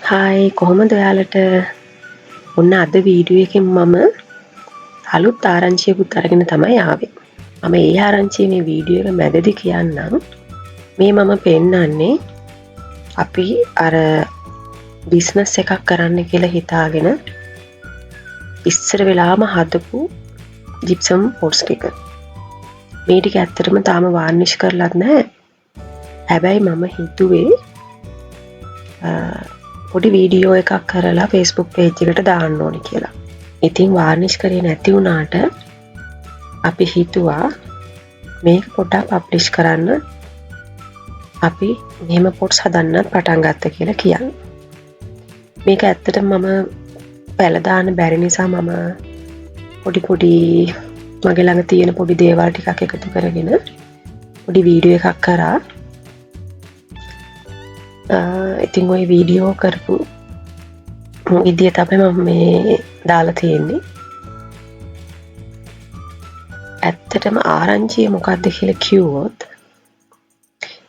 Hi කොහොමද ඔයාලට ඔන්න අද වීඩියෝ එකෙන් මම අලුත් ආරංචියකුත් අරගෙන තමයි ආවේ. මම ඒ ආරංචිය මේ වීඩියෝ එක මැදදී කියන්නම්. මේ මම පෙන්නන්නේ අපි අර බිස්නස් එකක් කරන්න කියලා හිතාගෙන ඉස්සර වෙලාම හදපු ජිප්සම් පොට්ස් ටික. මේ ටික ඇත්තටම තාම වාර්නිෂ් කරලත් නැහැ. හැබැයි මම හිතුවේ පොඩි වීඩියෝ එකක් කරලා Facebook page එකට දාන්න ඕනේ කියලා. ඉතින් වාර්නිෂ් කරේ නැති වුණාට අපි හිතුවා මේක පොඩ්ඩක් පබ්ලිෂ් කරන්න අපි මෙහෙම පොට්ස් හදන්නත් පටන් ගත්තා කියලා කියන්න. මේක ඇත්තටම මම පැල දාන්න බැරි නිසා මම පොඩි මගේ ළඟ තියෙන පොඩි දේවල් ටිකක් එකතු කරගෙන පොඩි වීඩියෝ එකක් කරා. ඉතින් ওই වීඩියෝ කරපු විදිය තමයි මම මේ දාලා තියෙන්නේ. ඇත්තටම ආරංචිය මොකක්ද කියලා කිව්වොත්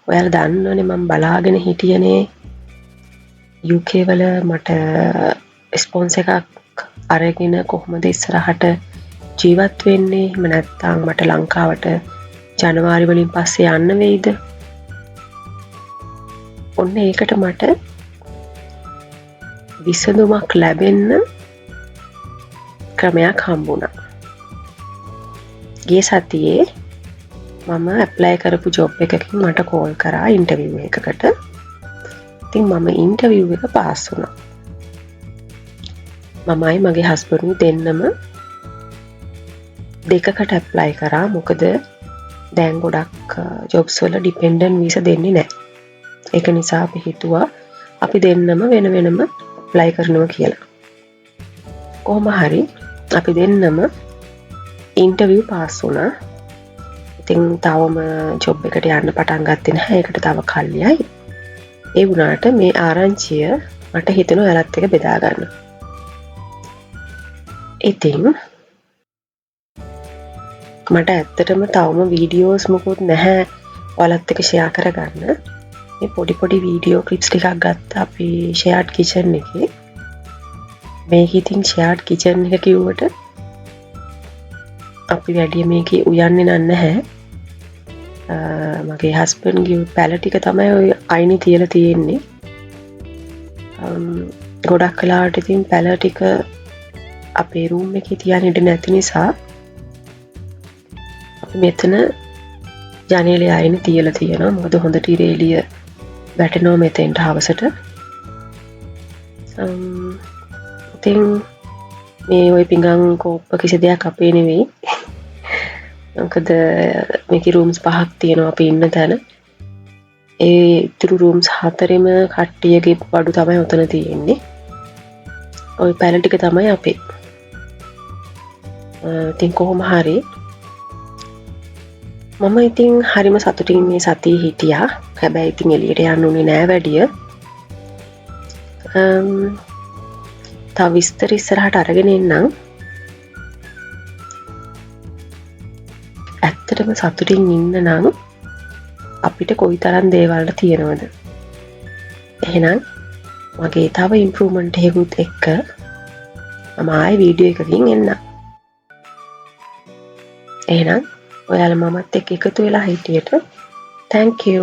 ඔයාලා දන්නවනේ මම බලාගෙන හිටියනේ UK වල මට ස්පොන්සර් එකක් අරගෙන කොහොමද ඉස්සරහට ජීවත් වෙන්නේ. එහෙම නැත්නම් මට ලංකාවට ජනවාරි වලින් පස්සේ යන්න වෙයිද? ඔන්න ඒකට මට විසඳුමක් ලැබෙන්න ක්‍රමයක් හම්බුණා. ගිය සතියේ මම ඇප්ලයි කරපු ජොබ් එකකින් මට කෝල් කරා ඉන්ටර්විව් එකකට. ඉතින් මම ඉන්ටර්විව් එක පාස් වුණා. මමයි මගේ හස්බන්ඩ් දෙන්නම දෙකකට ඇප්ලයි කරා. මොකද දැන් ගොඩක් ජොබ්ස් වල ඩිපෙන්ඩන්ට් වීසා දෙන්නේ නැහැ. ඒක නිසා අපි හිතුවා අපි දෙන්නම වෙන වෙනම ඇප්ලයි කරනවා කියලා. කොහොම හරි අපි දෙන්නම ඉන්ටර්විව් පාස් වුණා. ඉතින් තවම ජොබ් එකට යන්න පටන් ගත්තේ නැහැ. ඒකට තව කල්යයි. ඒ වුණාට මේ ආරංචිය මට හිතෙනවා ඔයාලත් එක්ක බෙදා ගන්න. ඉතින් මට ඇත්තටම තවම වීඩියෝස් මොකුත් නැහැ ඔයාලත් එක්ක ෂෙයා කරගන්න. මේ පොඩි වීඩියෝ ක්ලිප්ස් ටිකක් ගත්තා අපි ෂෙයාර්ඩ් කිචන් එකේ. මේක ඉතින් ෂෙයාර්ඩ් කිචන් එක කිව්වට අපි වැඩි මේකේ උයන්නේ නැහැ. මගේ හස්බන්ඩ්ගේ පැල ටික තමයි ඔය අයිනේ තියලා තියෙන්නේ. ගොඩක් කලාවට ඉතින් පැල ටික අපේ රූම් එකේ තියන්න ඉඩ නැති නිසා අපි මෙතන ජනේලේ අයිනේ තියලා තියෙනවා. මොකද හොඳට ඉර එළිය වැටෙනවා මෙතෙන්ට හවසට. ඉතින් මේ ওই පිඟන් කෝප්ප කිසි දෙයක් අපේ නෙවෙයි. මොකද මේකේ රූම්ස් 5ක් තියෙනවා අපි ඉන්න තැන. ඒ ඉතුරු රූම්ස් 4ෙම කට්ටියගේ බඩු තමයි උතන තියෙන්නේ. ওই පැල ටික තමයි අපේ. ඉතින් කොහොම හරි මම ඉතින් හරිම සතුටින් මේ සතියේ හිටියා. හැබැයි ඉතින් එළියට යන්න උනේ නෑ වැඩිය. තව විස්තර ඉස්සරහට අරගෙන එන්නම්. ඇත්තටම සතුටින් ඉන්න නම් අපිට කොයිතරම් දේවල් තියෙනවද? එහෙනම් මගේ තව ඉම්ප්‍රූව්මන්ට් එකකුත් එක්ක මම ආයෙ වීඩියෝ එකකින් එන්නම්. එහෙනම් ඔයාලා මමත් එක්ක එකතු වෙලා හිටියට thank you.